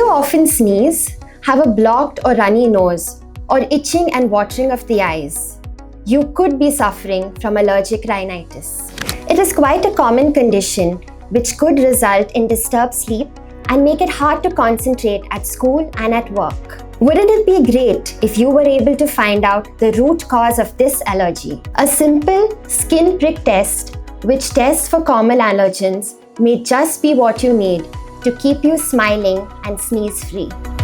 you often sneeze, have a blocked or runny nose, or itching and watering of the eyes? You could be suffering from allergic rhinitis. It is quite a common condition which could result in disturbed sleep and make it hard to concentrate at school and at work. Wouldn't it be great if you were able to find out the root cause of this allergy? A simple skin prick test, which tests for common allergens, may just be what you need to keep you smiling and sneeze-free.